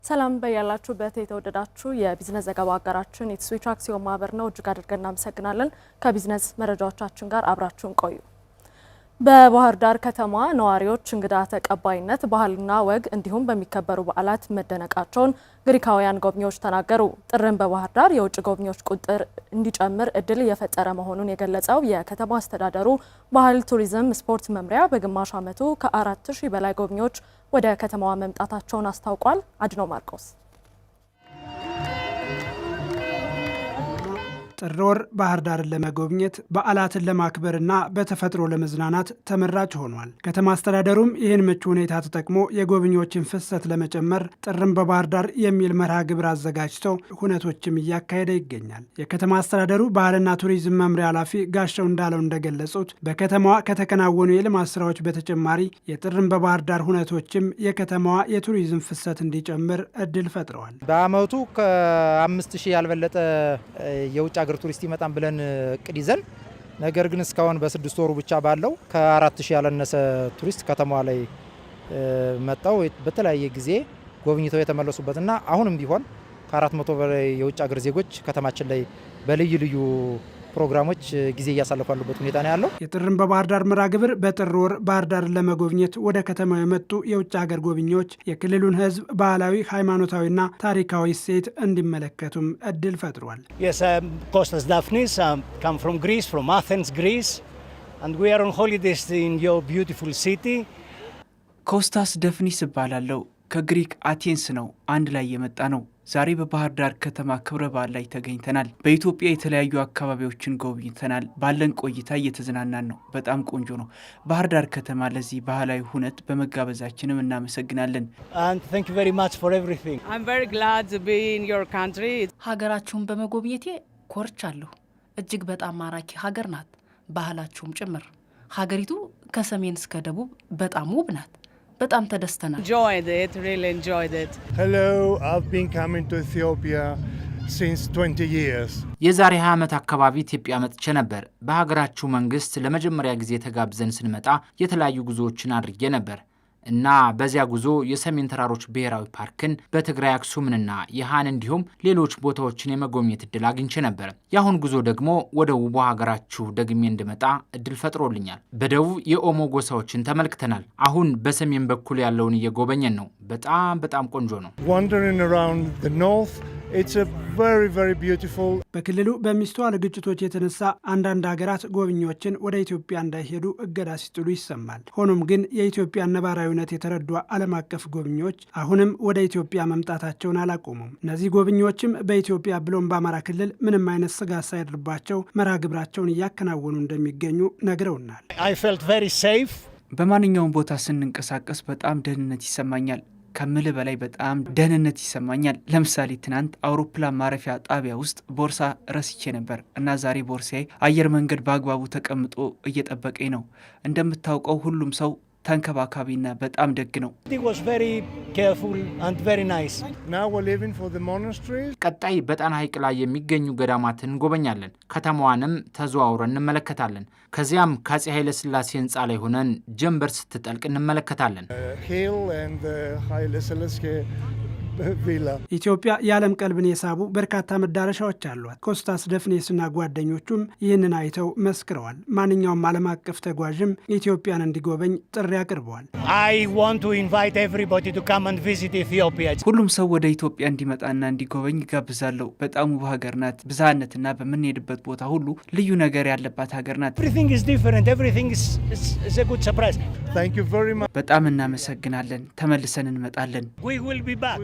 ሰላም በያላችሁበት የተወደዳችሁ የቢዝነስ ዘገባ አጋራችን የስዊች አክሲዮን ማህበር ነው። እጅግ አድርገን እናመሰግናለን። ከቢዝነስ መረጃዎቻችን ጋር አብራችሁን ቆዩ። በባህር ዳር ከተማ ነዋሪዎች እንግዳ ተቀባይነት ባህልና ወግ እንዲሁም በሚከበሩ በዓላት መደነቃቸውን ግሪካውያን ጎብኚዎች ተናገሩ። ጥርን በባህር ዳር የውጭ ጎብኚዎች ቁጥር እንዲጨምር እድል እየፈጠረ መሆኑን የገለጸው የከተማ አስተዳደሩ ባህል ቱሪዝም ስፖርት መምሪያ በግማሽ ዓመቱ ከ4000 በላይ ጎብኚዎች ወደ ከተማዋ መምጣታቸውን አስታውቋል። አድኖ ማርቆስ ጥር ወር ባህር ዳርን ለመጎብኘት በዓላትን ለማክበርና በተፈጥሮ ለመዝናናት ተመራጭ ሆኗል። ከተማ አስተዳደሩም ይህን ምቹ ሁኔታ ተጠቅሞ የጎብኚዎችን ፍሰት ለመጨመር ጥርን በባህር ዳር የሚል መርሃ ግብር አዘጋጅቶ ሁነቶችም እያካሄደ ይገኛል። የከተማ አስተዳደሩ ባህልና ቱሪዝም መምሪያ ኃላፊ ጋሻው እንዳለው እንደገለጹት በከተማዋ ከተከናወኑ የልማት ስራዎች በተጨማሪ የጥርን በባህር ዳር ሁነቶችም የከተማዋ የቱሪዝም ፍሰት እንዲጨምር እድል ፈጥረዋል። በአመቱ ከ5000 ያልበለጠ የውጭ ሀገር ቱሪስት ይመጣን ብለን እቅድ ይዘን ነገር ግን እስካሁን በ6 ወሩ ብቻ ባለው ከ4000 ያለነሰ ቱሪስት ከተማዋ ላይ መጣው በተለያየ ጊዜ ጎብኝተው የተመለሱበትና አሁንም ቢሆን ከ400 በላይ የውጭ ሀገር ዜጎች ከተማችን ላይ በልዩ ልዩ ፕሮግራሞች ጊዜ እያሳለፋሉበት ሁኔታ ነው ያለው። የጥርን በባህር ዳር መርሃ ግብር በጥር ወር ባህር ዳርን ለመጎብኘት ወደ ከተማው የመጡ የውጭ ሀገር ጎብኚዎች የክልሉን ሕዝብ ባህላዊ፣ ሃይማኖታዊና ታሪካዊ እሴት እንዲመለከቱም እድል ፈጥሯል። Yes, Kostas Daphnis, come from Greece, from Athens, Greece, and we are on holidays in your beautiful city. ኮስታስ ደፍኒስ እባላለሁ። ከግሪክ አቴንስ ነው አንድ ላይ የመጣ ነው። ዛሬ በባህር ዳር ከተማ ክብረ በዓል ላይ ተገኝተናል። በኢትዮጵያ የተለያዩ አካባቢዎችን ጎብኝተናል። ባለን ቆይታ እየተዝናናን ነው። በጣም ቆንጆ ነው። ባህር ዳር ከተማ ለዚህ ባህላዊ ሁነት በመጋበዛችንም እናመሰግናለን። And thank you very much for everything. I'm very glad to be in your country. ሀገራችሁን በመጎብኘቴ ኮርቻለሁ። እጅግ በጣም ማራኪ ሀገር ናት፣ ባህላችሁም ጭምር። ሀገሪቱ ከሰሜን እስከ ደቡብ በጣም ውብ ናት። በጣም ተደስተናል። Enjoyed it, really enjoyed it. Hello, I've been coming to Ethiopia since 20 years. የዛሬ 20 ዓመት አካባቢ ኢትዮጵያ መጥቼ ነበር። በሀገራችሁ መንግስት ለመጀመሪያ ጊዜ ተጋብዘን ስንመጣ የተለያዩ ጉዞዎችን አድርጌ ነበር እና በዚያ ጉዞ የሰሜን ተራሮች ብሔራዊ ፓርክን በትግራይ አክሱምንና የሃን እንዲሁም ሌሎች ቦታዎችን የመጎብኘት እድል አግኝቼ ነበር። የአሁን ጉዞ ደግሞ ወደ ውቧ ሀገራችሁ ደግሜ እንድመጣ እድል ፈጥሮልኛል። በደቡብ የኦሞ ጎሳዎችን ተመልክተናል። አሁን በሰሜን በኩል ያለውን እየጎበኘን ነው። በጣም ቆንጆ ነው። Wandering around the north, it's a very beautiful. በክልሉ በሚስተዋሉ ግጭቶች የተነሳ አንዳንድ ሀገራት ጎብኚዎችን ወደ ኢትዮጵያ እንዳይሄዱ እገዳ ሲጥሉ ይሰማል። ሆኖም ግን የኢትዮጵያ ነባራዊነት የተረዱ ዓለም አቀፍ ጎብኚዎች አሁንም ወደ ኢትዮጵያ መምጣታቸውን አላቆሙም። እነዚህ ጎብኚዎችም በኢትዮጵያ ብሎም በአማራ ክልል ምንም አይነት ስጋት ሳይደርባቸው መርሃ ግብራቸውን እያከናወኑ እንደሚገኙ ነግረውናል። I felt very safe. በማንኛውም ቦታ ስንንቀሳቀስ በጣም ደህንነት ይሰማኛል። ከምልህ በላይ በጣም ደህንነት ይሰማኛል። ለምሳሌ ትናንት አውሮፕላን ማረፊያ ጣቢያ ውስጥ ቦርሳ ረስቼ ነበር እና ዛሬ ቦርሳዬ አየር መንገድ በአግባቡ ተቀምጦ እየጠበቀኝ ነው። እንደምታውቀው ሁሉም ሰው ተንከባካቢና በጣም ደግ ነው። It was very careful and very nice. Now we're leaving for the monasteries. ቀጣይ በጣና ሐይቅ ላይ የሚገኙ ገዳማትን እንጎበኛለን። ከተማዋንም ተዘዋውረን እንመለከታለን። ከዚያም ከአፄ ኃይለ ሥላሴ ህንፃ ላይ ሆነን ጀንበር ስትጠልቅ እንመለከታለን። Hill and the Haile Selassie Villa. ኢትዮጵያ የዓለም ቀልብን የሳቡ በርካታ መዳረሻዎች አሏት። ኮስታስ ደፍኔስና ጓደኞቹም ይህንን አይተው መስክረዋል። ማንኛውም ዓለም አቀፍ ተጓዥም ኢትዮጵያን እንዲጎበኝ ጥሪ አቅርበዋል። I want to invite everybody to come and visit Ethiopia. ሁሉም ሰው ወደ ኢትዮጵያ እንዲመጣና እንዲጎበኝ ጋብዛለሁ። በጣም ውብ ሀገር ናት። ብዝሃነትና በምንሄድበት ቦታ ሁሉ ልዩ ነገር ያለባት ሀገር ናት። Everything is different. Everything is a good surprise. Thank you very much. በጣም እናመሰግናለን። ተመልሰን እንመጣለን። We will be back.